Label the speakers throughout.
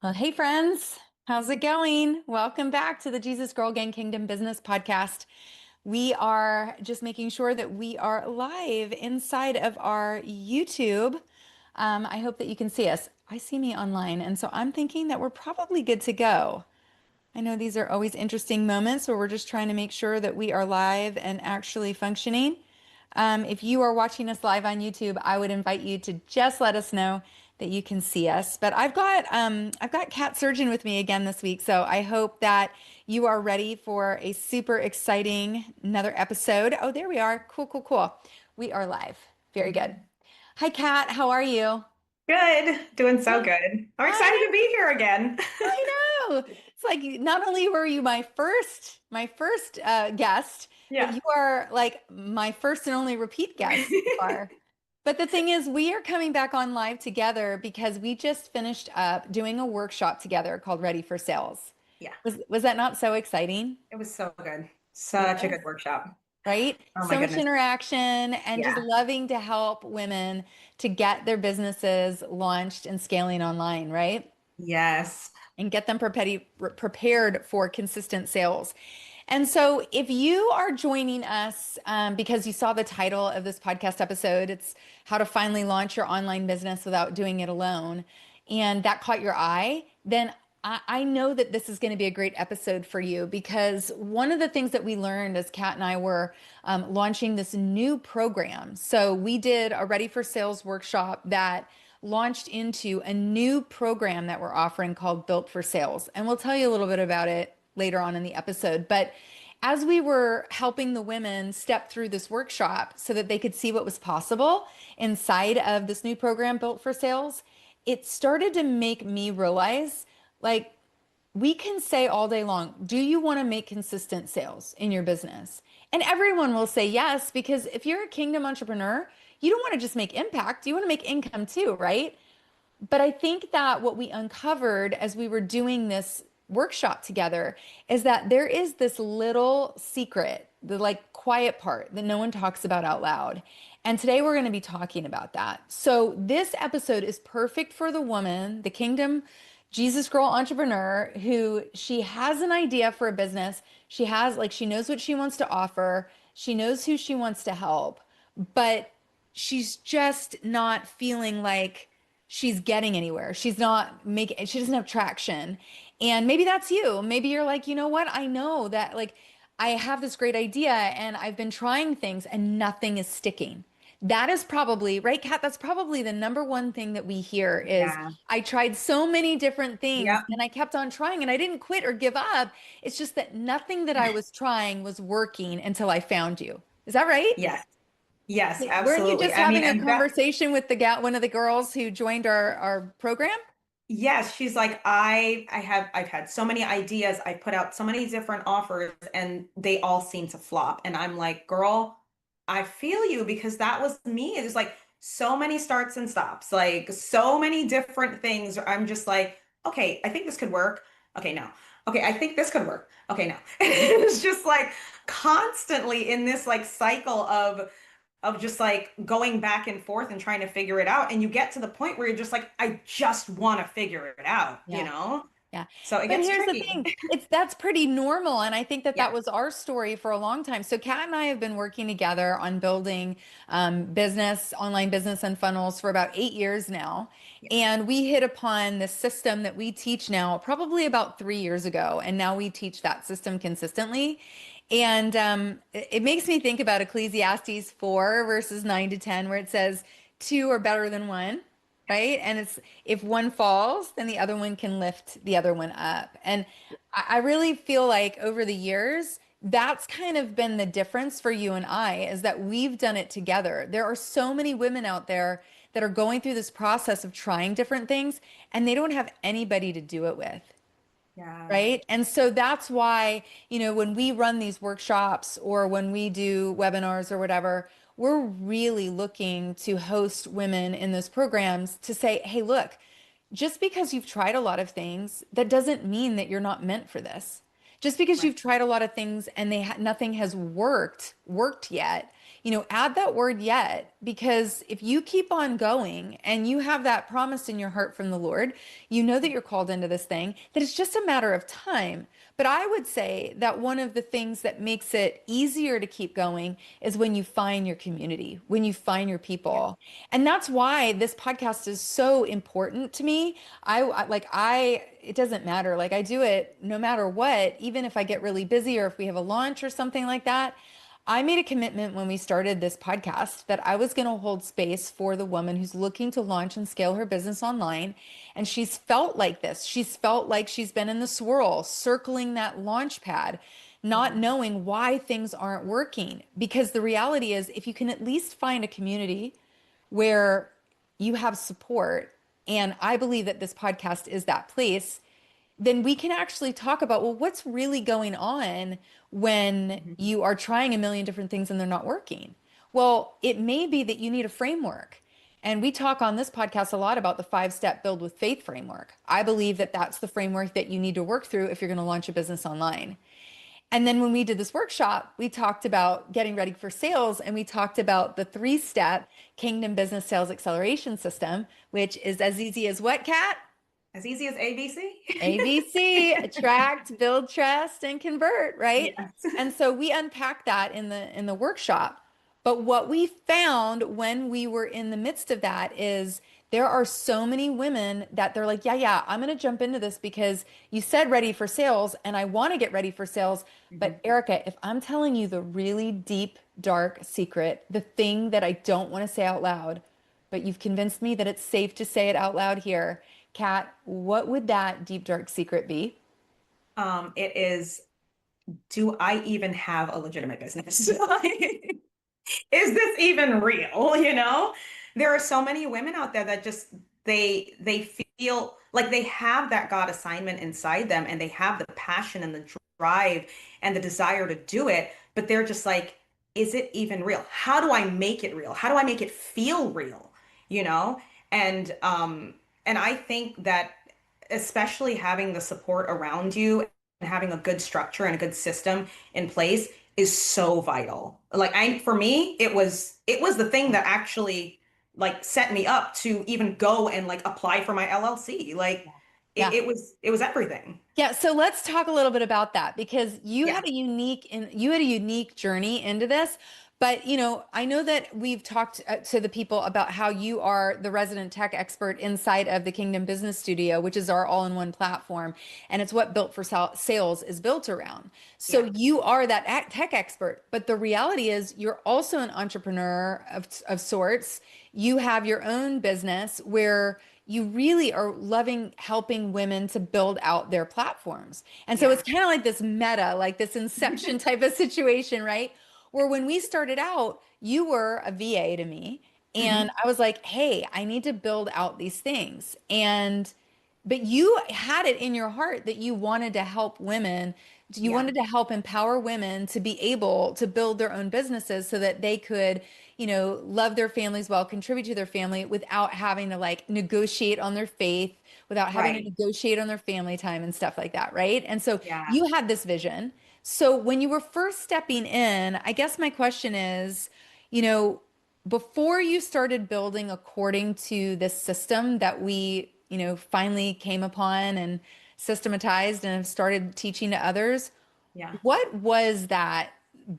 Speaker 1: Well, hey friends, how's it going? Welcome back to the Jesus Girl Gang Kingdom Business Podcast. We are just making sure that we are live inside of our YouTube. I hope that you can see us. I see me online, and so I'm thinking that we're probably good to go. I know these are always interesting moments where we're just trying to make sure that we are live and actually functioning. If you are watching us live on YouTube, I would invite you to just let us know that you can see us. But I've got Cat Surgeon with me again this week, so I hope that you are ready for a super exciting another episode. Oh, there we are. Cool, cool, cool. We are live. Very good. Hi, Cat. How are you?
Speaker 2: Good, doing so good. I'm excited
Speaker 1: Hi.
Speaker 2: to be here again.
Speaker 1: I know. It's like not only were you my first guest, but
Speaker 2: Yeah.
Speaker 1: you are like my first and only repeat guest so far. But the thing is, we are coming back on live together because we just finished up doing a workshop together called Ready for Sales.
Speaker 2: Yeah,
Speaker 1: Was that not so exciting?
Speaker 2: it was so good. Such a
Speaker 1: Yes.
Speaker 2: good workshop.
Speaker 1: Right?
Speaker 2: Oh my
Speaker 1: So much
Speaker 2: goodness.
Speaker 1: interaction and just
Speaker 2: Yeah.
Speaker 1: loving to help women to get their businesses launched and scaling online, right?
Speaker 2: Yes.
Speaker 1: And get them prepared for consistent sales. And so, if you are joining us because you saw the title of this podcast episode, it's how to finally launch your online business without doing it alone, and that caught your eye, then I know that this is going to be a great episode for you because one of the things that we learned as Kat and I were launching this new program. So, we did a Ready for Sales workshop that launched into a new program that we're offering called Built for Sales. And we'll tell you a little bit about it later on in the episode. But as we were helping the women step through this workshop so that they could see what was possible inside of this new program Built for Sales, it started to make me realize like we can say all day long, do you want to make consistent sales in your business? And everyone will say yes, because if you're a kingdom entrepreneur, you don't want to just make impact, you want to make income too, right? But I think that what we uncovered as we were doing this workshop together is that there is this little secret, the like quiet part that no one talks about out loud. And today we're going to be talking about that. So this episode is perfect for the woman, the kingdom Jesus girl entrepreneur who she has an idea for a business. She has like she knows what she wants to offer. She knows who she wants to help, but she's just not feeling like she's getting anywhere. She's not making, she doesn't have traction. And maybe that's you. Maybe you're like, you know what? I know that like I have this great idea and I've been trying things and nothing is sticking. That is probably, right, Kat? That's probably the number one thing that we hear is
Speaker 2: Yeah.
Speaker 1: I tried so many different things
Speaker 2: Yep.
Speaker 1: and I kept on trying and I didn't quit or give up. It's just that nothing that I was trying was working until I found you. Is that right?
Speaker 2: Yes. Yes,
Speaker 1: Weren't you
Speaker 2: absolutely.
Speaker 1: just
Speaker 2: I mean,
Speaker 1: having a
Speaker 2: and that,
Speaker 1: conversation with the gal, one of the girls who joined our program?
Speaker 2: yes, she's like, I've had so many ideas. I put out so many different offers and they all seem to flop. And I'm like, girl, I feel you because that was me. It's like so many starts and stops, like so many different things. I'm just like, okay, I think this could work. Okay, no. Okay, I think this could work. Okay, no. It's just like constantly in this like cycle of just like going back and forth and trying to figure it out. And you get to the point where you're just like, I just want to figure it out, you
Speaker 1: Yeah.
Speaker 2: know?
Speaker 1: Yeah.
Speaker 2: So it
Speaker 1: But
Speaker 2: gets
Speaker 1: here's the
Speaker 2: tricky.
Speaker 1: thing. It's that's pretty normal. And I think that that
Speaker 2: Yeah.
Speaker 1: was our story for a long time. So Kat and I have been working together on building business, online business and funnels for about 8 years now.
Speaker 2: Yeah.
Speaker 1: And we hit upon this system that we teach now probably about 3 years ago. And now we teach that system consistently. And it makes me think about Ecclesiastes 4 verses 9 to 10, where it says, two are better than one, right? And it's if one falls, then the other one can lift the other one up. And I really feel like over the years, that's kind of been the difference for you and I is that we've done it together. There are so many women out there that are going through this process of trying different things and they don't have anybody to do it with.
Speaker 2: Yeah.
Speaker 1: Right. And so that's why, when we run these workshops or when we do webinars or whatever, we're really looking to host women in those programs to say, hey, look, just because you've tried a lot of things, that doesn't mean that you're not meant for this. Just because
Speaker 2: Right.
Speaker 1: you've tried a lot of things and nothing has worked yet, add that word yet, because if you keep on going and you have that promise in your heart from the Lord, you know that you're called into this thing, that it's just a matter of time. But I would say that one of the things that makes it easier to keep going is when you find your community, when you find your
Speaker 2: Yeah.
Speaker 1: people. And that's why this podcast is so important to me. It doesn't matter. Like I do it no matter what, even if I get really busy or if we have a launch or something like that. I made a commitment when we started this podcast that I was going to hold space for the woman who's looking to launch and scale her business online. And she's felt like this. She's felt like she's been in the swirl, circling that launch pad, not
Speaker 2: Mhm.
Speaker 1: knowing why things aren't working. Because the reality is, if you can at least find a community where you have support, and I believe that this podcast is that place, then we can actually talk about, well, what's really going on when
Speaker 2: Mhm.
Speaker 1: you are trying a million different things and they're not working? Well, it may be that you need a framework. And we talk on this podcast a lot about the 5-step build with faith framework. I believe that that's the framework that you need to work through if you're going to launch a business online. And then when we did this workshop, we talked about getting ready for sales and we talked about the 3-step Kingdom Business Sales Acceleration System, which is as easy as what, Kat?
Speaker 2: As easy as ABC.
Speaker 1: ABC, attract, build trust, and convert, right?
Speaker 2: Yes.
Speaker 1: And so we unpacked that in the workshop. But what we found when we were in the midst of that is there are so many women that they're like, yeah, I'm going to jump into this because you said ready for sales and I want to get ready for sales. But
Speaker 2: Mhm.
Speaker 1: Erica, if I'm telling you the really deep, dark secret, the thing that I don't want to say out loud, but you've convinced me that it's safe to say it out loud here. Kat, what would that deep, dark secret be?
Speaker 2: It is, do I even have a legitimate business? Is this even real? There are so many women out there that just they feel like they have that God assignment inside them and they have the passion and the drive and the desire to do it, but they're just like, is it even real? How do I make it real? How do I make it feel real? You know? And I think that especially having the support around you and having a good structure and a good system in place is so vital. Like for me, it was the thing that actually like set me up to even go and like apply for my LLC. Like
Speaker 1: Yeah.
Speaker 2: it was everything.
Speaker 1: Yeah, so let's talk a little bit about that because
Speaker 2: Yeah.
Speaker 1: you had a unique journey into this. But, I know that we've talked to the people about how you are the resident tech expert inside of the Kingdom Business Studio, which is our all-in-one platform, and it's what Built for Sales is built around. So
Speaker 2: Yeah.
Speaker 1: you are that tech expert, but the reality is you're also an entrepreneur of sorts. You have your own business where you really are loving helping women to build out their platforms. And so it's
Speaker 2: Yeah.
Speaker 1: kind of like this meta, like this inception type of situation, right? Where when we started out, you were a VA to me. And
Speaker 2: Hmm.
Speaker 1: I was like, hey, I need to build out these things. But you had it in your heart that you wanted to help women. You
Speaker 2: Yeah.
Speaker 1: wanted to help empower women to be able to build their own businesses so that they could, love their families well, contribute to their family without having to like negotiate on their faith, without having to
Speaker 2: Right.
Speaker 1: negotiate on their family time and stuff like that, right? And so
Speaker 2: Yeah.
Speaker 1: you had this vision. So when you were first stepping in, I guess my question is, you know, before you started building according to this system that we, finally came upon and systematized and have started teaching to others,
Speaker 2: Yeah.
Speaker 1: what was that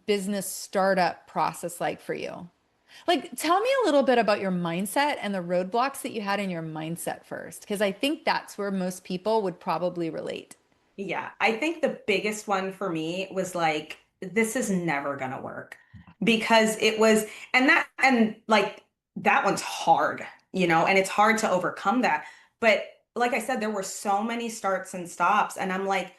Speaker 1: business startup process like for you? Like, tell me a little bit about your mindset and the roadblocks that you had in your mindset first, because I think that's where most people would probably relate.
Speaker 2: Yeah, I think the biggest one for me was like, this is never gonna work because it was, and like that one's hard, and it's hard to overcome that. But like I said, there were so many starts and stops, and I'm like,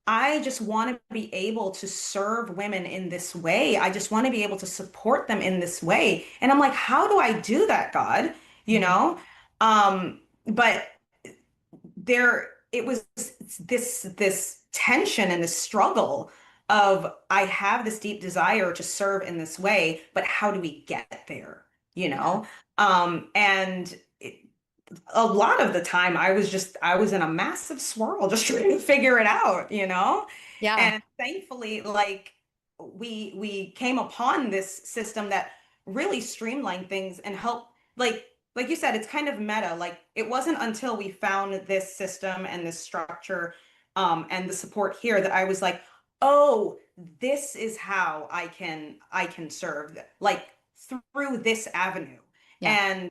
Speaker 2: I just want to be able to serve women in this way. I just want to be able to support them in this way. And I'm like, how do I do that, God? You
Speaker 1: Mhm.
Speaker 2: know? But there it was this tension and this struggle of I have this deep desire to serve in this way, but how do we get there? You
Speaker 1: Yeah.
Speaker 2: know? And a lot of the time I was in a massive swirl just trying to figure it out.
Speaker 1: Yeah.
Speaker 2: And thankfully, like we came upon this system that really streamlined things and helped, like you said, it's kind of meta. Like it wasn't until we found this system and this structure, and the support here that I was like, oh, this is how I can serve, like through this avenue.
Speaker 1: Yeah.
Speaker 2: And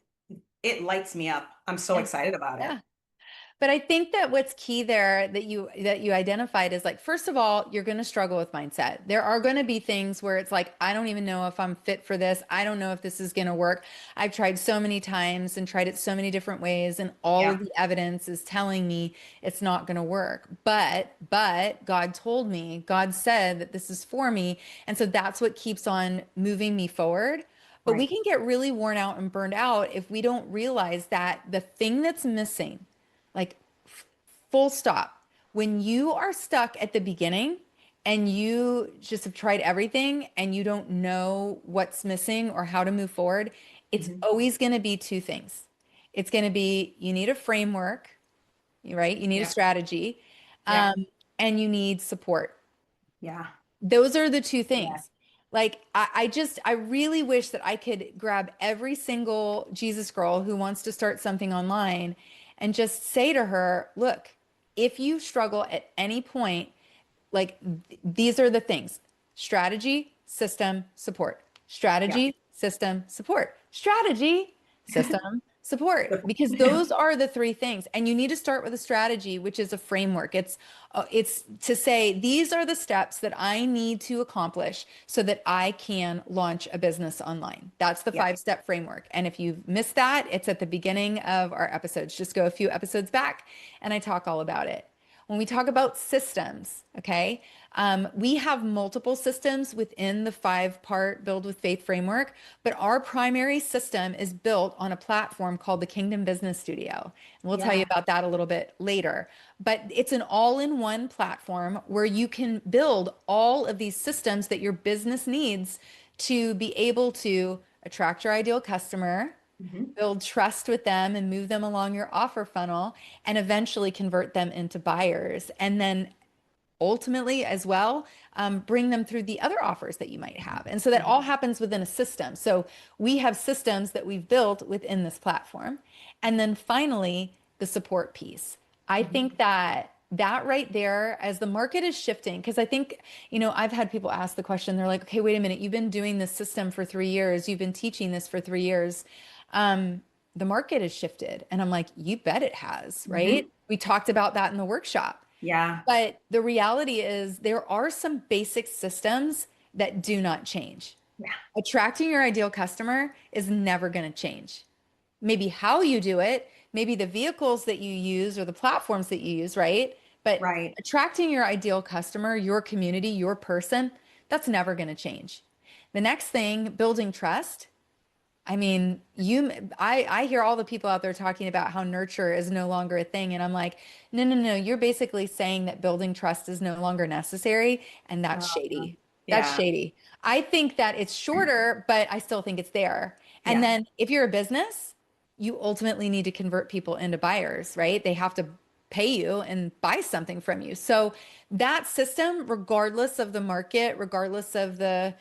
Speaker 2: it lights me up. I'm so
Speaker 1: Yeah.
Speaker 2: excited about it.
Speaker 1: Yeah. But I think that what's key there that you identified is like, first of all, you're going to struggle with mindset. There are going to be things where it's like, I don't even know if I'm fit for this. I don't know if this is going to work. I've tried so many times and tried it so many different ways, and all
Speaker 2: Yeah.
Speaker 1: of the evidence is telling me it's not going to work. But God told me, God said that this is for me. And so that's what keeps on moving me forward. But we
Speaker 2: Right.
Speaker 1: can get really worn out and burned out if we don't realize that the thing that's missing, like full stop. When you are stuck at the beginning and you just have tried everything and you don't know what's missing or how to move forward, it's
Speaker 2: Hmm.
Speaker 1: always going to be two things. It's going to be you need a framework, right? You need a
Speaker 2: Yeah.
Speaker 1: strategy,
Speaker 2: Yeah.
Speaker 1: um, and you need support.
Speaker 2: Yeah.
Speaker 1: Those are the two
Speaker 2: Yeah.
Speaker 1: things. Like I really wish that I could grab every single Jesus girl who wants to start something online and just say to her, look, if you struggle at any point, like these are the things: strategy, system, support,
Speaker 2: Yeah.
Speaker 1: strategy, system, support, strategy, system, support, because those are the three things. And you need to start with a strategy, which is a framework. It's to say these are the steps that I need to accomplish so that I can launch a business online. That's the
Speaker 2: Yeah.
Speaker 1: five-step framework. And if you've missed that, it's at the beginning of our episodes. Just go a few episodes back and I talk all about it. When we talk about systems, okay, we have multiple systems within the 5-part Build with Faith framework, but our primary system is built on a platform called the Kingdom Business Studio. And we'll tell you
Speaker 2: Yeah.
Speaker 1: about that a little bit later. But it's an all-in-one platform where you can build all of these systems that your business needs to be able to attract your ideal customer,
Speaker 2: Hmm.
Speaker 1: build trust with them and move them along your offer funnel, and eventually convert them into buyers. And then ultimately as well, bring them through the other offers that you might have. And so that all
Speaker 2: Hmm.
Speaker 1: happens within a system. So we have systems that we've built within this platform. And then finally, the support piece. I
Speaker 2: Hmm.
Speaker 1: think that that right there, as the market is shifting, because I think, I've had people ask the question, they're like, okay, wait a minute, you've been doing this system for 3 years, you've been teaching this for 3 years. Um, the market has shifted. And I'm like, you bet it has, right?
Speaker 2: Hmm.
Speaker 1: We talked about that in the workshop.
Speaker 2: Yeah.
Speaker 1: But the reality is there are some basic systems that do not change.
Speaker 2: Yeah.
Speaker 1: Attracting your ideal customer is never going to change. Maybe how you do it, maybe the vehicles that you use or the platforms that you use, right? But
Speaker 2: Right.
Speaker 1: attracting your ideal customer, your community, your person, that's never going to change. The next thing, building trust. I mean, I hear all the people out there talking about how nurture is no longer a thing. And I'm like, no, no, no, you're basically saying that building trust is no longer necessary. And that's
Speaker 2: Uh,
Speaker 1: shady. That's
Speaker 2: yeah.
Speaker 1: shady. I think that it's shorter, but I still think it's there. And
Speaker 2: Yeah.
Speaker 1: then if you're a business, you ultimately need to convert people into buyers, right? They have to pay you and buy something from you. So that system, regardless of the market, regardless of the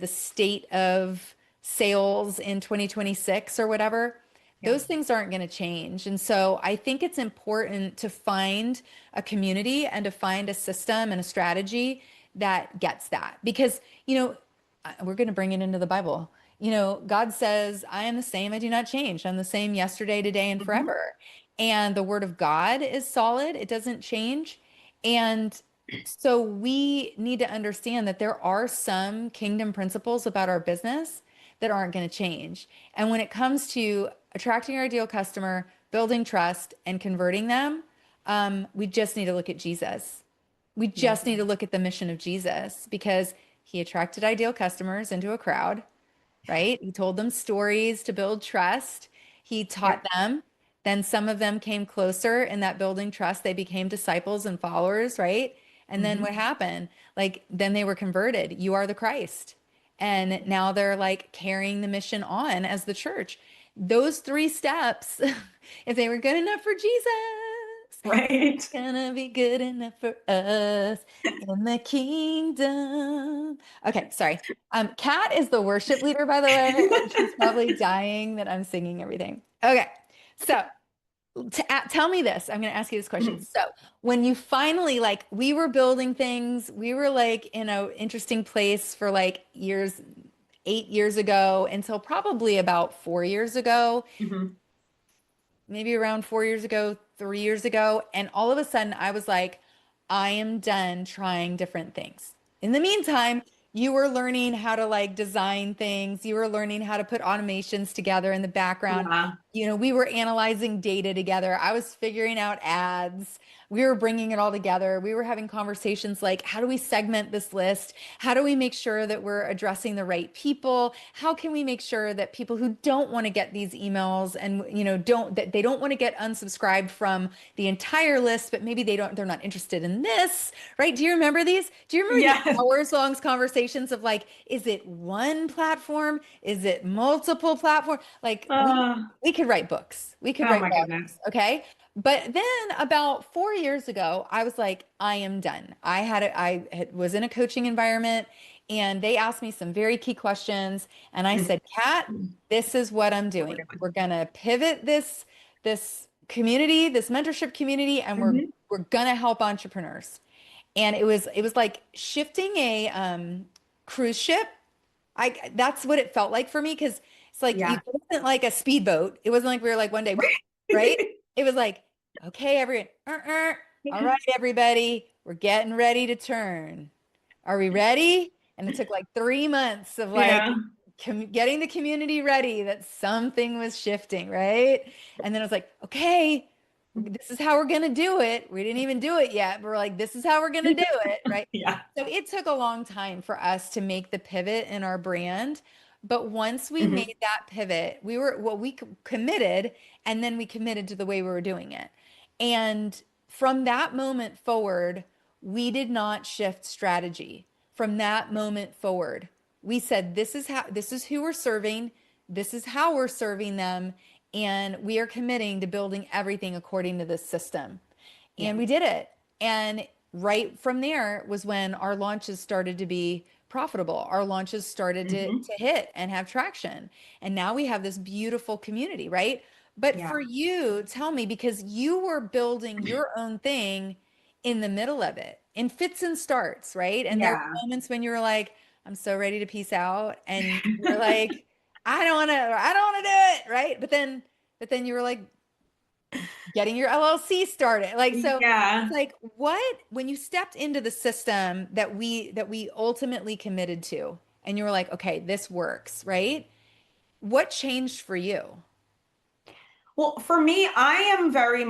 Speaker 1: state of sales in 2026 or whatever,
Speaker 2: Yeah.
Speaker 1: those things aren't going to change. And so I think it's important to find a community and to find a system and a strategy that gets that. Because, we're going to bring it into the Bible. God says, I am the same, I do not change. I'm the same yesterday, today, and
Speaker 2: Hmm.
Speaker 1: forever. And the word of God is solid, it doesn't change. And so we need to understand that there are some kingdom principles about our business that aren't going to change. And when it comes to attracting our ideal customer, building trust, and converting them, we just need to look at Jesus. We
Speaker 2: Yeah.
Speaker 1: just need to look at the mission of Jesus because he attracted ideal customers into a crowd, right? He told them stories to build trust. He taught
Speaker 2: Yep.
Speaker 1: them. Then some of them came closer in that building trust. They became disciples and followers, right? And then what
Speaker 2: Hmm.
Speaker 1: happened? Like, then they were converted. You are the Christ. And now they're like carrying the mission on as the church. Those 3 steps, if they were good enough for Jesus,
Speaker 2: Right.
Speaker 1: Gonna be good enough for us in the kingdom. Okay, sorry. Kat is the worship leader, by the way, and she's probably dying that I'm singing everything. Okay, so tell me this. I'm going to ask you this question.
Speaker 2: Mhm.
Speaker 1: So, when you finally like, we were building things, we were like in a interesting place for like years, 8 years ago until probably about 4 years ago,
Speaker 2: Mhm.
Speaker 1: maybe around 4 years ago, 3 years ago. And all of a sudden, I was like, I am done trying different things. In the meantime, you were learning how to like design things, you were learning how to put automations together in the background.
Speaker 2: Yeah.
Speaker 1: We were analyzing data together. I was figuring out ads. We were bringing it all together. We were having conversations like, how do we segment this list? How do we make sure that we're addressing the right people? How can we make sure that people who don't want to get these emails and don't that they don't want to get unsubscribed from the entire list, but maybe they're not interested in this, right? Do you remember these? Do you remember the
Speaker 2: Yes.
Speaker 1: hours long conversations of like, is it one platform? Is it multiple platform? Like
Speaker 2: Uh,
Speaker 1: we could write books. We could
Speaker 2: oh
Speaker 1: write
Speaker 2: my
Speaker 1: volumes,
Speaker 2: goodness.
Speaker 1: okay? But then about 4 years ago, I was like, I am done. Was in a coaching environment and they asked me some very key questions. And I
Speaker 2: Mhm.
Speaker 1: said, Kat, this is what I'm
Speaker 2: What we're
Speaker 1: doing.
Speaker 2: doing.
Speaker 1: We're gonna pivot this community, this mentorship community, and
Speaker 2: Mhm.
Speaker 1: we're gonna help entrepreneurs. And it was like shifting a cruise ship. That's what it felt like for me because it's like
Speaker 2: Yeah.
Speaker 1: it wasn't like a speedboat. It wasn't like we were like one day, right? It was like, okay, all right, everybody, we're getting ready to turn. Are we ready? And it took like 3 months of like
Speaker 2: Yeah.
Speaker 1: getting the community ready that something was shifting, right? And then I was like, okay, this is how we're gonna do it. We didn't even do it yet, but we're like, this is how we're gonna do it, right?
Speaker 2: Yeah.
Speaker 1: So it took a long time for us to make the pivot in our brand. But once we
Speaker 2: Mhm.
Speaker 1: made that pivot, we committed, and then we committed to the way we were doing it. And from that moment forward, we did not shift strategy. From that moment forward, we said, this is who we're serving, this is how we're serving them, and we are committing to building everything according to this system.
Speaker 2: Yeah.
Speaker 1: And we did it. And right from there was when our launches started to be profitable. Our launches started
Speaker 2: Mhm.
Speaker 1: to hit and have traction. And now we have this beautiful community, right? But
Speaker 2: Yeah.
Speaker 1: for you, tell me, because you were building your own thing in the middle of it in fits and starts, right? And there
Speaker 2: Yeah.
Speaker 1: were moments when you were like, I'm so ready to peace out. And you're like, I don't want to do it, right? But then you were like, getting your LLC started. Like, so it's
Speaker 2: Yeah.
Speaker 1: like when you stepped into the system that we ultimately committed to, and you were like, okay, this works, right? What changed for you?
Speaker 2: Well, for me, I'm very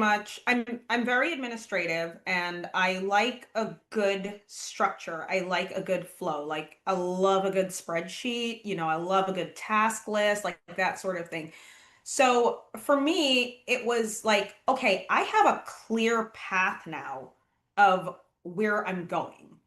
Speaker 2: administrative and I like a good structure. I like a good flow. Like I love a good spreadsheet, I love a good task list, like that sort of thing. So for me, it was like, okay, I have a clear path now of where I'm going,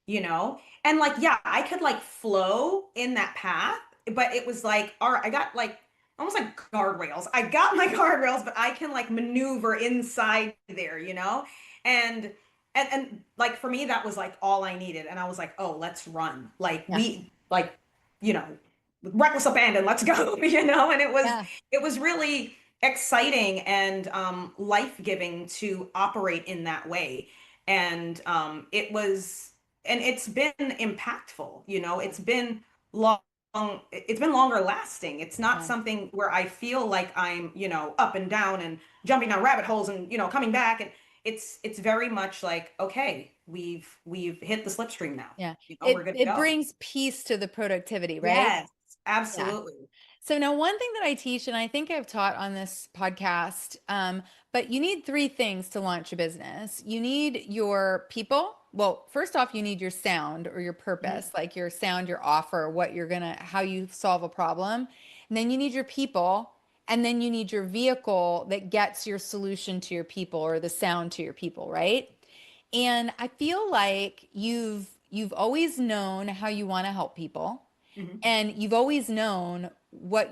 Speaker 2: you know? And like, yeah, I could like flow in that path, but it was like, all right, I got like almost like guardrails. I got my guardrails, but I can like maneuver inside there, you know? And and like for me, that was like all I needed. And I was like, oh, let's run. Like
Speaker 1: Yeah.
Speaker 2: we like, you know, with reckless abandon, let's go, And
Speaker 1: Yeah.
Speaker 2: it was really exciting and life-giving to operate in that way. And it's been impactful,
Speaker 1: Yeah.
Speaker 2: it's been long it's been longer lasting. It's not
Speaker 1: Yeah.
Speaker 2: something where I feel like I'm, up and down and jumping down rabbit holes and, coming back. And it's very much like, okay, we've hit the slipstream now.
Speaker 1: Yeah.
Speaker 2: We're
Speaker 1: It
Speaker 2: good to
Speaker 1: it
Speaker 2: go.
Speaker 1: brings peace to the productivity, right?
Speaker 2: Yes,
Speaker 1: Yeah.
Speaker 2: absolutely.
Speaker 1: So now one thing that I teach, and I think I've taught on this podcast, but you need three things to launch a business. You need your people. Well, first off, you need your sound or your
Speaker 2: Mhm.
Speaker 1: purpose, like your sound, your offer, how you solve a problem. And then you need your people. And then you need your vehicle that gets your solution to your people or the sound to your people, right? And I feel like you've always known how you want to help people.
Speaker 2: Mhm.
Speaker 1: And you've always known who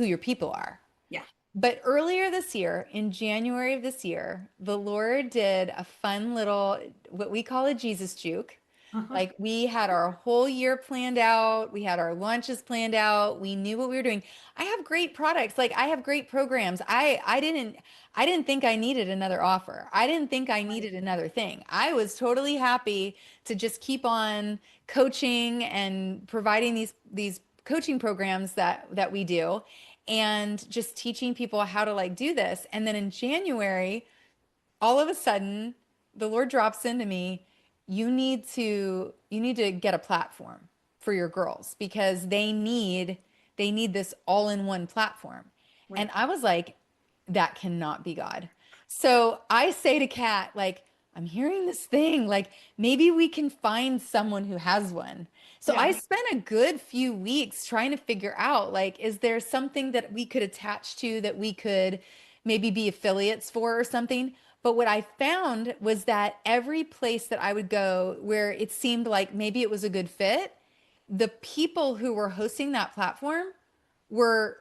Speaker 1: your people are.
Speaker 2: Yeah.
Speaker 1: But earlier this year, in January of this year, the Lord did a fun little, what we call a Jesus juke.
Speaker 2: Uh-huh.
Speaker 1: Like we had our whole year planned out, we had our lunches planned out, we knew what we were doing. I have great products, like I have great programs. I didn't think I needed another offer. I didn't think I
Speaker 2: Right.
Speaker 1: needed another thing. I was totally happy to just keep on coaching and providing these coaching programs that we do and just teaching people how to like do this. And then in January, all of a sudden the Lord drops into me, you need to get a platform for your girls because they need this all-in-one platform. And
Speaker 2: Right.
Speaker 1: I was like, that cannot be God. So I say to Kat, like, I'm hearing this thing, like maybe we can find someone who has one. So I
Speaker 2: Yeah.
Speaker 1: spent a good few weeks trying to figure out, like, is there something that we could attach to that we could maybe be affiliates for or something? But what I found was that every place that I would go where it seemed like maybe it was a good fit, the people who were hosting that platform were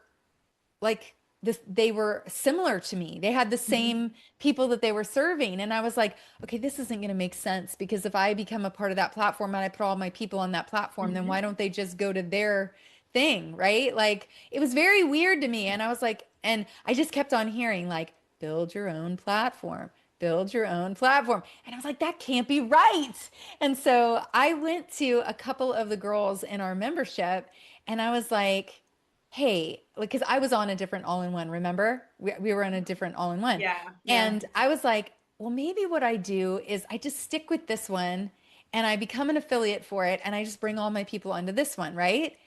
Speaker 1: like this, they were similar to me. They had the
Speaker 2: Mhm.
Speaker 1: same people that they were serving. And I was like, okay, this isn't going to make sense because if I become a part of that platform and I put all my people on that platform, then why
Speaker 2: Mhm.
Speaker 1: don't they just go to their thing, right? Like it was very weird to me. And I was like, and I just kept on hearing like, build your own platform, build your own platform. And I was like, that can't be right. And so I went to a couple of the girls in our membership and I was like, hey, like, because I was on a different all-in-one, remember? We were on a different all-in-one.
Speaker 2: Yeah. Yeah.
Speaker 1: And I was like, well, maybe what I do is I just stick with this one and I become an affiliate for it and I just bring all my people onto this one, right?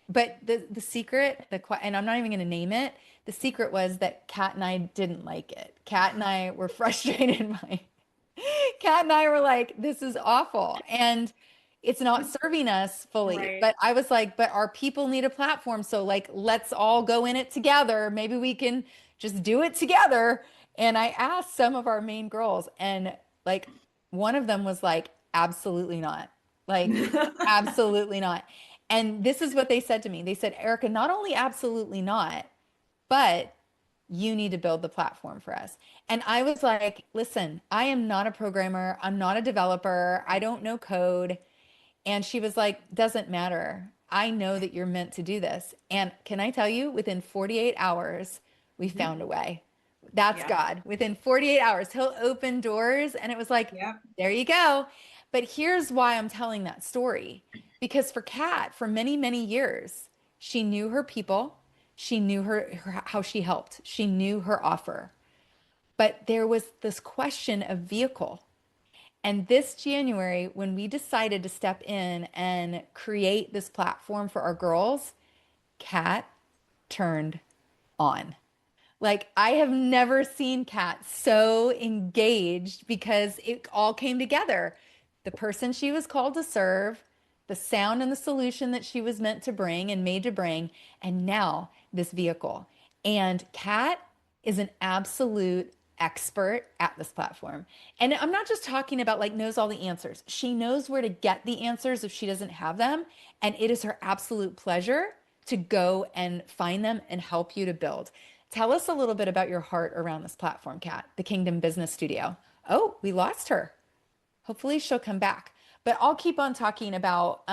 Speaker 1: But the secret, and I'm not even going to name it, the secret was that Kat and I didn't like it. Kat and I were frustrated by Kat and I were like, this is awful. And it's not serving us fully.
Speaker 2: Right.
Speaker 1: But I was like, but our people need a platform. So, like, let's all go in it together. Maybe we can just do it together. And I asked some of our main girls, and like, one of them was like, absolutely not. Like, absolutely not. And this is what they said to me. They said, Erica, not only absolutely not, but you need to build the platform for us. And I was like, listen, I am not a programmer. I'm not a developer. I don't know code. And she was like, doesn't matter. I know that you're meant to do this. And can I tell you, within 48 hours, we
Speaker 2: Mhm.
Speaker 1: found a way. That's
Speaker 2: Yeah.
Speaker 1: God. Within 48 hours, he'll open doors. And it was like,
Speaker 2: Yeah.
Speaker 1: there you go. But here's why I'm telling that story. Because for Kat, for many, many years, she knew her people. She knew how she helped. She knew her offer. But there was this question of vehicle. And this January, when we decided to step in and create this platform for our girls, Kat turned on. Like I have never seen Kat so engaged because it all came together. The person she was called to serve, the sound and the solution that she was meant to bring and made to bring, and now this vehicle. And Kat is an absolute expert at this platform. And I'm not just talking about like knows all the answers. She knows where to get the answers if she doesn't have them. And it is her absolute pleasure to go and find them and help you to build. Tell us a little bit about your heart around this platform, Kat, the Kingdom Business Studio. Oh, we lost her. Hopefully she'll come back. But I'll keep on talking about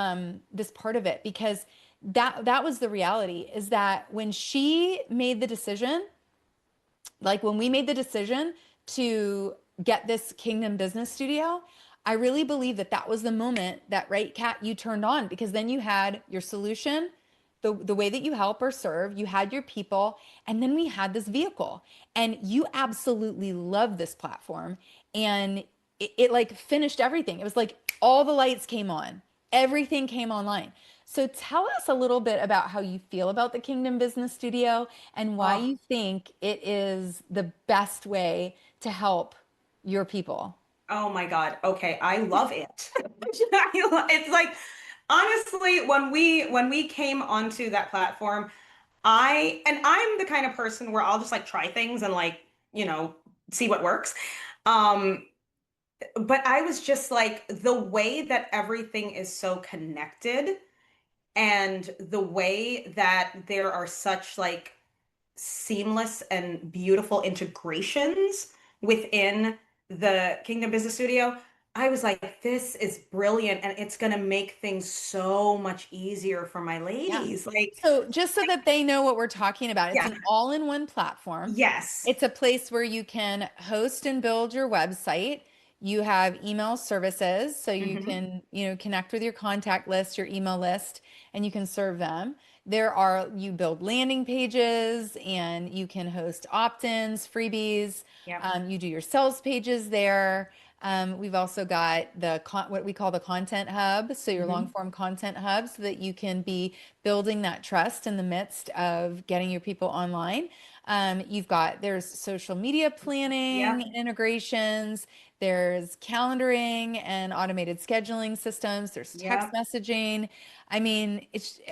Speaker 1: this part of it because that was the reality is that when she made the decision, like when we made the decision to get this Kingdom Business Studio, I really believe that that was the moment that, right, Kat, you turned on because then you had your solution, the way that you help or serve, you had your people, and then we had this vehicle. And you absolutely love this platform. And it like finished everything. It was like all the lights came on, everything came online. So tell us a little bit about how you feel about the Kingdom Business Studio and why
Speaker 2: Oh,
Speaker 1: you think it is the best way to help your people.
Speaker 2: oh my God. Okay. I love it. It's like honestly, when we came onto that platform, I'm the kind of person where I'll just like try things and like, you know, see what works. Um, but I was just like the way that everything is so connected and the way that there are such like seamless and beautiful integrations within the Kingdom Business Studio, I was like, this is brilliant, and it's going to make things so much easier for my
Speaker 1: Yeah.
Speaker 2: ladies. Like,
Speaker 1: So just so that they know what we're talking about, it's
Speaker 2: yeah,
Speaker 1: an all-in-one platform.
Speaker 2: yes.
Speaker 1: It's a place where you can host and build your website. You have email services, so you
Speaker 2: Hmm.
Speaker 1: can, connect with your contact list, your email list, and you can serve them. You build landing pages and you can host opt-ins, freebies.
Speaker 2: Yep.
Speaker 1: You do your sales pages there. We've also got what we call the content hub, so your long
Speaker 2: Hmm.
Speaker 1: form content hub, so that you can be building that trust in the midst of getting your people online. There's social media planning
Speaker 2: Yep.
Speaker 1: and integrations, there's calendaring and automated scheduling systems, there's text
Speaker 2: Yep.
Speaker 1: messaging. I mean,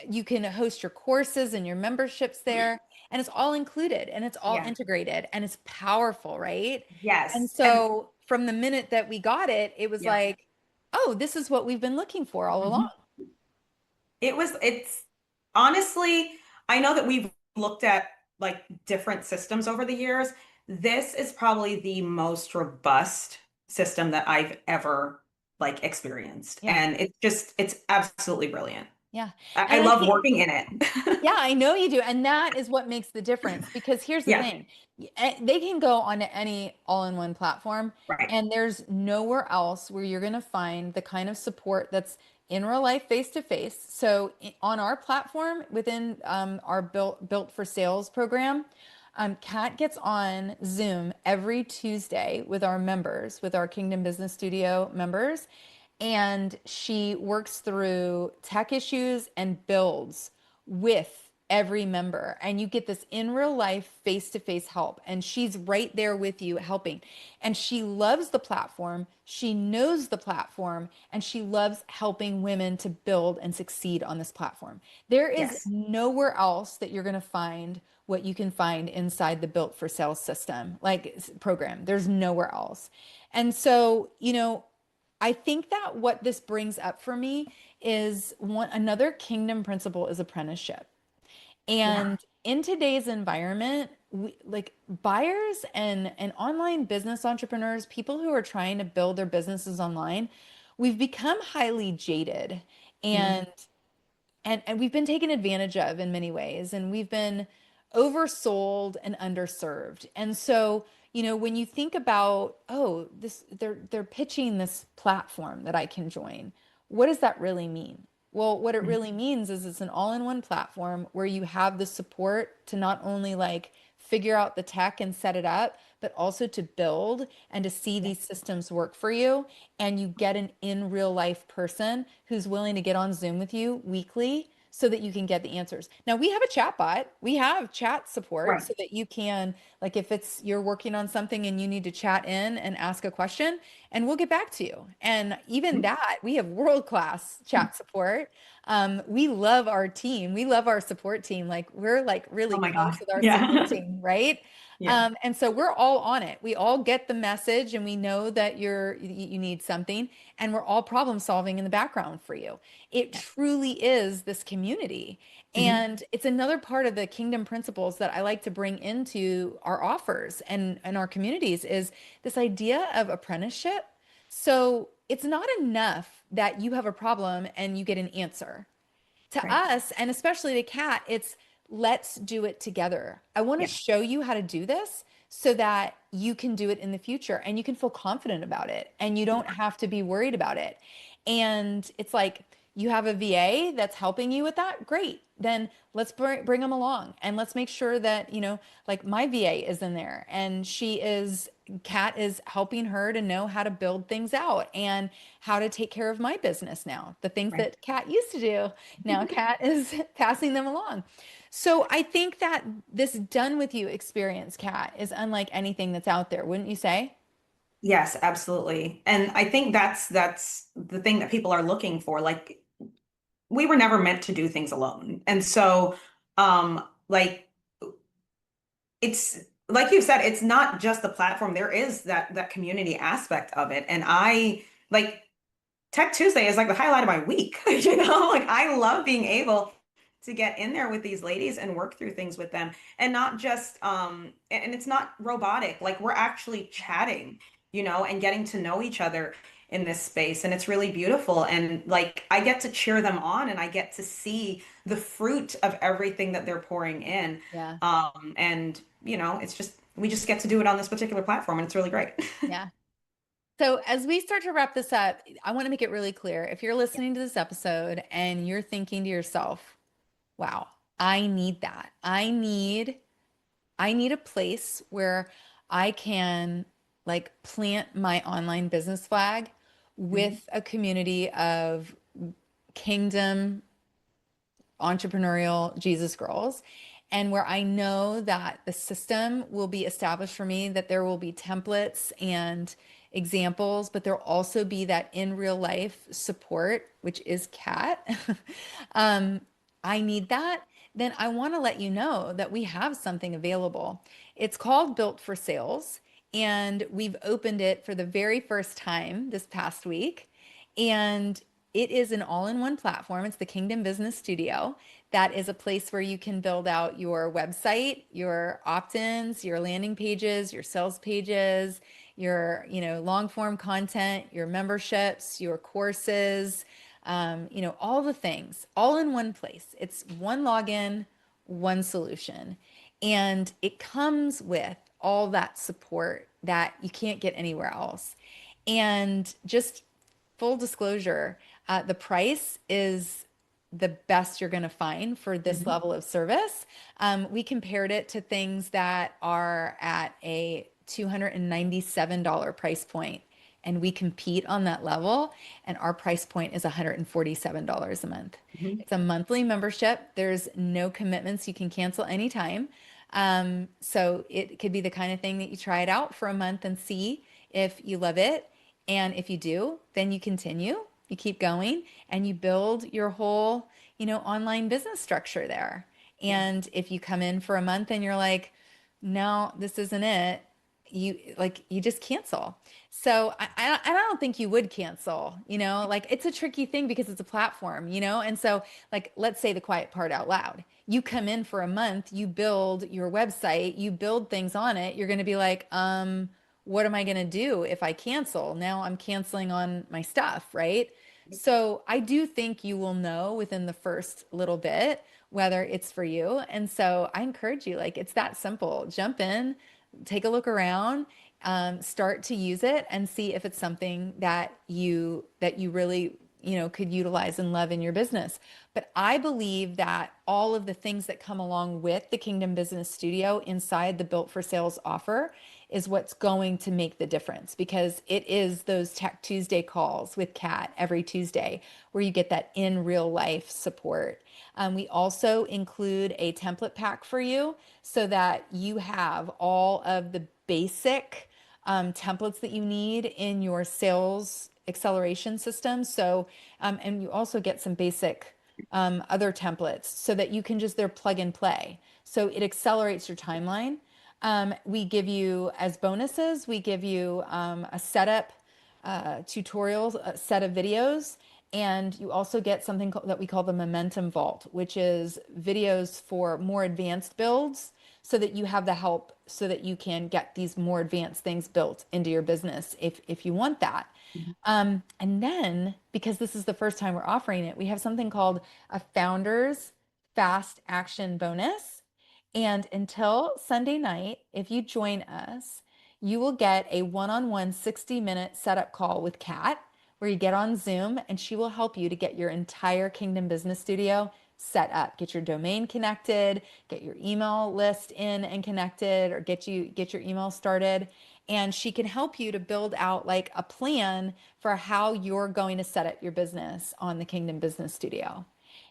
Speaker 1: you can host your courses and your memberships there, and it's all included and it's all
Speaker 2: Yeah.
Speaker 1: integrated and it's powerful, right? And
Speaker 2: Yes. And
Speaker 1: so from the minute that we got it, it was
Speaker 2: yeah.
Speaker 1: like, oh, this is what we've been looking for all along.
Speaker 2: Mhm. It's honestly, I know that we've looked at like different systems over the years. This is probably the most robust system that I've ever like experienced.
Speaker 1: Yeah.
Speaker 2: And it's absolutely brilliant.
Speaker 1: Yeah.
Speaker 2: I
Speaker 1: And I
Speaker 2: love
Speaker 1: think
Speaker 2: working in it.
Speaker 1: Yeah, I know you do. And that is what makes the difference because here's the
Speaker 2: Yeah,
Speaker 1: thing. They can go onto any all-in-one platform
Speaker 2: right.
Speaker 1: and there's nowhere else where you're going to find the kind of support that's in real life face to face. So on our platform within our Built for Sales program, Kat gets on Zoom every Tuesday with our members, with our Kingdom Business Studio members, and she works through tech issues and builds with every member. And you get this in real life, face to face help. And she's right there with you helping. And she loves the platform. She knows the platform and she loves helping women to build and succeed on this platform. There is
Speaker 2: Yes.
Speaker 1: nowhere else that you're going to find what you can find inside the Built for Sales system, like program. There's nowhere else. And so, I think that what this brings up for me is another kingdom principle is apprenticeship.
Speaker 2: Yeah.
Speaker 1: And in today's environment, like buyers and online business entrepreneurs, people who are trying to build their businesses online, we've become highly jaded.
Speaker 2: Mhm.
Speaker 1: And and we've been taken advantage of in many ways, and we've been oversold and underserved. And so, when you think about, oh, they're pitching this platform that I can join, what does that really mean? Well, what it
Speaker 2: Mhm.
Speaker 1: really means is it's an all-in-one platform where you have the support to not only like figure out the tech and set it up, but also to build and to see
Speaker 2: Yeah.
Speaker 1: these systems work for you. And you get an in real life person who's willing to get on Zoom with you weekly so that you can get the answers. Now we have a chat bot. We have chat support
Speaker 2: Right.
Speaker 1: so that you can, like if you're working on something and you need to chat in and ask a question, and we'll get back to you. And even
Speaker 2: Mhm.
Speaker 1: that, we have world-class chat support. We love our team. We love our support team. Like we're like
Speaker 2: Oh
Speaker 1: really
Speaker 2: my
Speaker 1: close
Speaker 2: God.
Speaker 1: with our support
Speaker 2: Yeah.
Speaker 1: team, right?
Speaker 2: Yeah.
Speaker 1: And so we're all on it. We all get the message and we know that you need something, and we're all problem solving in the background for you. It
Speaker 2: Yeah.
Speaker 1: truly is this community.
Speaker 2: Mhm.
Speaker 1: And it's another part of the kingdom principles that I like to bring into our offers and our communities is this idea of apprenticeship. So it's not enough that you have a problem and you get an answer. To
Speaker 2: Right.
Speaker 1: us, and especially to Kat, it's let's do it together. I want to
Speaker 2: Yeah.
Speaker 1: show you how to do this so that you can do it in the future and you can feel confident about it and you don't have to be worried about it. And it's like you have a VA that's helping you with that. Great. Then let's bring them along and let's make sure that, like my VA is in there and Kat is helping her to know how to build things out and how to take care of my business now. The things
Speaker 2: Right.
Speaker 1: that Kat used to do, now Kat is passing them along. So I think that this done with you experience, Kat, is unlike anything that's out there, wouldn't you say?
Speaker 2: Yes, absolutely. And I think that's the thing that people are looking for. Like we were never meant to do things alone. And so like it's like you said, it's not just the platform. There is that community aspect of it. And I like Tech Tuesday is like the highlight of my week. Like I love being able to get in there with these ladies and work through things with them, and not just and it's not robotic. Like we're actually chatting, and getting to know each other in this space, and it's really beautiful. And like I get to cheer them on, and I get to see the fruit of everything that they're pouring in.
Speaker 1: Yeah.
Speaker 2: And it's just we just get to do it on this particular platform, and it's really great.
Speaker 1: Yeah. So, as we start to wrap this up, I want to make it really clear. If you're listening to this episode and you're thinking to yourself, wow, I need that. I need a place where I can like plant my online business flag
Speaker 2: Mhm.
Speaker 1: with a community of kingdom entrepreneurial Jesus girls, and where I know that the system will be established for me, that there will be templates and examples, but there'll also be that in real life support, which is Kat. um, I need that. Then I want to let you know that we have something available. It's called Built for Sales, and we've opened it for the very first time this past week. And it is an all-in-one platform. It's the Kingdom Business Studio. That is a place where you can build out your website, your opt-ins, your landing pages, your sales pages, your, long form content, your memberships, your courses, all the things, all in one place. It's one login, one solution. And it comes with all that support that you can't get anywhere else. And just full disclosure, the price is the best you're going to find for this
Speaker 2: Mhm.
Speaker 1: level of service. We compared it to things that are at a $297 price point, and we compete on that level, and our price point is $147 a month.
Speaker 2: Mhm.
Speaker 1: It's a monthly membership. There's no commitments. You can cancel anytime. So it could be the kind of thing that you try it out for a month and see if you love it. And if you do, then you continue, you keep going, and you build your whole, online business structure there.
Speaker 2: Yeah.
Speaker 1: And if you come in for a month and you're like, no, this isn't it, you just cancel. So I don't think you would cancel, like it's a tricky thing because it's a platform, and so like let's say the quiet part out loud. You come in for a month, you build your website, you build things on it, you're going to be like, what am I going to do if I cancel? Now I'm canceling on my stuff, right? So I do think you will know within the first little bit whether it's for you. And so I encourage you, like, it's that simple. Jump in, take a look around, start to use it and see if it's something that you really, could utilize and love in your business. But I believe that all of the things that come along with the Kingdom Business Studio inside the Built for Sales offer is what's going to make the difference, because it is those Tech Tuesday calls with Kat every Tuesday where you get that in real life support. We also include a template pack for you so that you have all of the basic templates that you need in your sales acceleration system. So, and you also get some basic other templates so that you can just, they're plug and play. So it accelerates your timeline. We give you, as bonuses, we give you a setup tutorial, a set of videos, and you also get something that we call the Momentum Vault, which is videos for more advanced builds so that you have the help so that you can get these more advanced things built into your business if you want that.
Speaker 2: Mhm.
Speaker 1: And then, because this is the first time we're offering it, we have something called a Founders Fast Action Bonus. And until Sunday night, if you join us, you will get a one-on-one 60-minute setup call with Kat, where you get on Zoom and she will help you to get your entire Kingdom Business Studio set up, get your domain connected, get your email list in and connected, or get your email started. And she can help you to build out like a plan for how you're going to set up your business on the Kingdom Business Studio.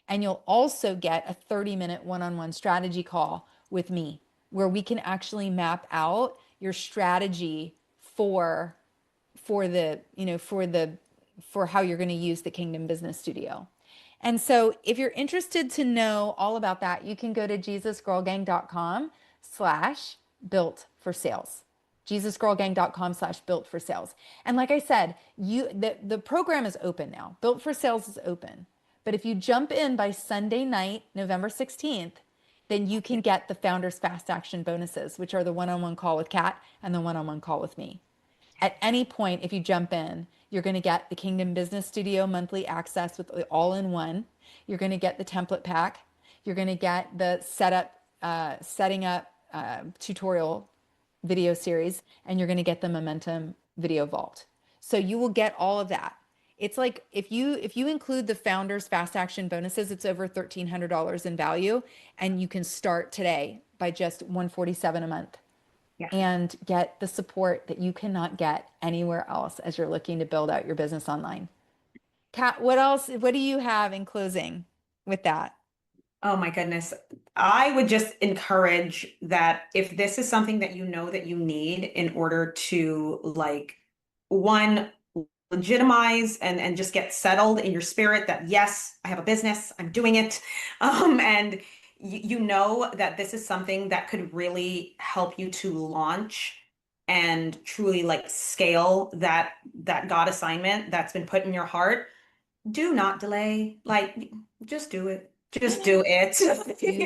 Speaker 1: And you'll also get a 30-minute one-on-one strategy call with me where we can actually map out your strategy for the, for how you're going to use the Kingdom Business Studio. And so if you're interested to know all about that, you can go to jesusgirlgang.com/built for sales. jesusgirlgang.com/built for sales. And like I said, the program is open now. Built for Sales is open. But if you jump in by Sunday night, November 16th, then you can get the Founders Fast Action bonuses, which are the one-on-one call with Kat and the one-on-one call with me. At any point, if you jump in, you're going to get the Kingdom Business Studio monthly access with all in one. You're going to get the template pack. You're going to get the setting up tutorial video series, and you're going to get the Momentum Video Vault. So you will get all of that. It's like if you include the founders fast action bonuses, it's over $1,300 in value, and you can start today by just $147 a month
Speaker 2: Yeah.
Speaker 1: and get the support that you cannot get anywhere else as you're looking to build out your business online. Kat, what else? What do you have in closing with that?
Speaker 2: Oh my goodness. I would just encourage that if this is something that you know that you need in order to like one legitimize and just get settled in your spirit that yes, I have a business, I'm doing it. And you know that this is something that could really help you to launch and truly like scale that God assignment that's been put in your heart. Do not delay. Like just do it. Just do it.
Speaker 1: Do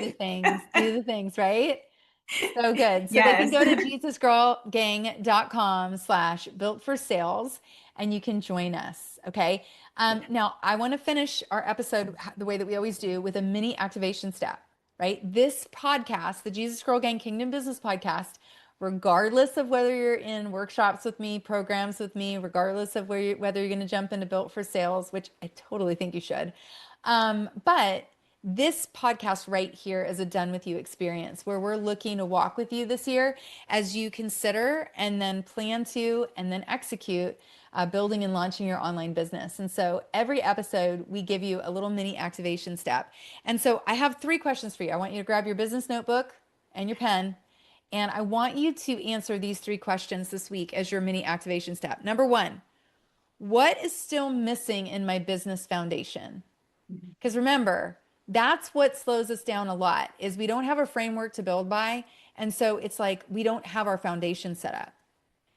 Speaker 1: the things, right? So good. So they can
Speaker 2: Yes.
Speaker 1: go to jesusgirlgang.com/built for sales and you can join us. Okay. Now I want to finish our episode the way that we always do with a mini activation step, right? This podcast, the Jesus Girl Gang Kingdom Business Podcast, regardless of whether you're in workshops with me, programs with me, regardless of whether you're going to jump into Built for Sales, which I totally think you should. But this podcast right here is a done with you experience where we're looking to walk with you this year as you consider and then plan to and then execute building and launching your online business. And so every episode, we give you a little mini activation step. And so I have 3 questions for you. I want you to grab your business notebook and your pen. And I want you to answer these 3 questions this week as your mini activation step. Number 1, what is still missing in my business foundation? Because remember, that's what slows us down a lot is we don't have a framework to build by. And so it's like we don't have our foundation set up.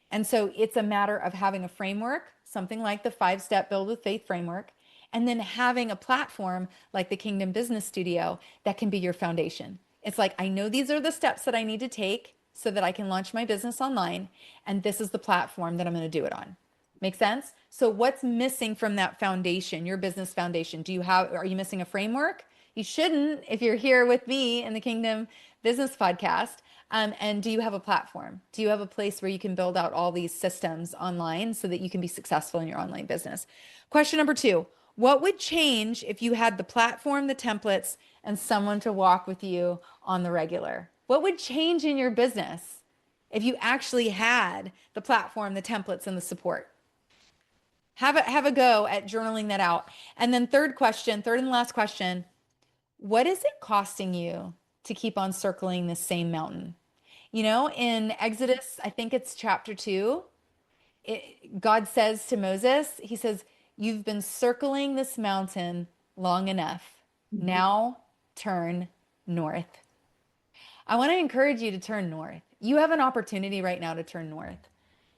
Speaker 1: And so it's a matter of having a framework, something like the 5-step Build with Faith framework, and then having a platform like the Kingdom Business Studio that can be your foundation. It's like, I know these are the steps that I need to take so that I can launch my business online. And this is the platform that I'm going to do it on. Make sense? So what's missing from that foundation, your business foundation? Are you missing a framework? You shouldn't if you're here with me in the Kingdom Business Podcast. And do you have a platform? Do you have a place where you can build out all these systems online so that you can be successful in your online business? Question number 2, what would change if you had the platform, the templates, and someone to walk with you on the regular? What would change in your business if you actually had the platform, the templates, and the support? Have a go at journaling that out. And then third and last question, what is it costing you to keep on circling the same mountain? You know, in Exodus, I think it's chapter 2, God says to Moses, he says, you've been circling this mountain long enough. Now turn north. I want to encourage you to turn north. You have an opportunity right now to turn north.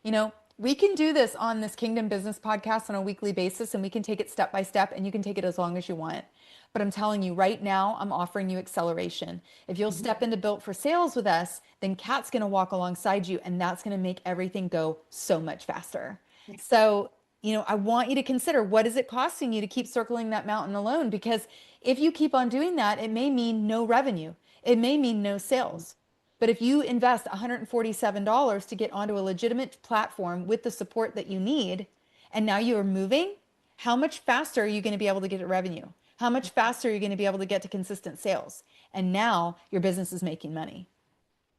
Speaker 1: You know, we can do this on this Kingdom Business Podcast on a weekly basis, and we can take it step by step, and you can take it as long as you want. But I'm telling you right now, I'm offering you acceleration. If you'll step into Built for Sales with us, then Kat's going to walk alongside you, and that's going to make everything go so much faster. So, you know, I want you to consider, what is it costing you to keep circling that mountain alone? Because if you keep on doing that, it may mean no revenue. It may mean no sales. But if you invest $147 to get onto a legitimate platform with the support that you need, and now you are moving, how much faster are you going to be able to get to revenue? How much faster are you going to be able to get to consistent sales? And now your business is making money.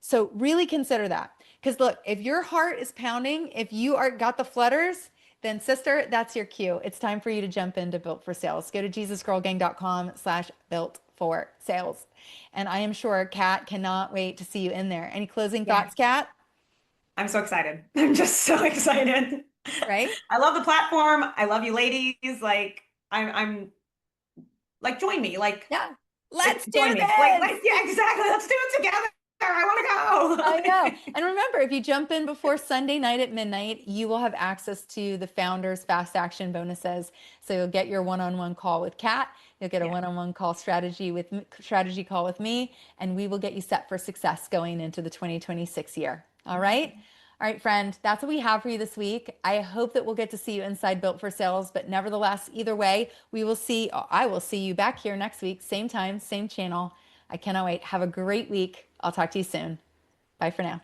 Speaker 1: So really consider that. Because look, if your heart is pounding, if you got the flutters, then sister, that's your cue. It's time for you to jump into Built for Sales. Go to jesusgirlgang.com/built for sales. And I am sure Kat cannot wait to see you in there. Any closing thoughts, Kat?
Speaker 2: I'm so excited. I'm just so excited.
Speaker 1: Right?
Speaker 2: I love the platform. I love you ladies. Like I'm like join me. Like
Speaker 1: Yeah. Let's do
Speaker 2: join me.
Speaker 1: this.
Speaker 2: Like yeah, exactly. Let's do it together. I want to
Speaker 1: I know.
Speaker 2: go.
Speaker 1: And remember, if you jump in before Sunday night at midnight, you will have access to the founders fast action bonuses. So you'll get your one-on-one call with Kat, you'll get a
Speaker 2: Yeah.
Speaker 1: one-on-one call strategy call with me, and we will get you set for success going into the 2026 year. All right?
Speaker 2: Amazing.
Speaker 1: All right, friend, that's what we have for you this week. I hope that we'll get to see you inside Built for Sales, but nevertheless, either way, I will see you back here next week, same time, same channel. I cannot wait. Have a great week. I'll talk to you soon. Bye for now.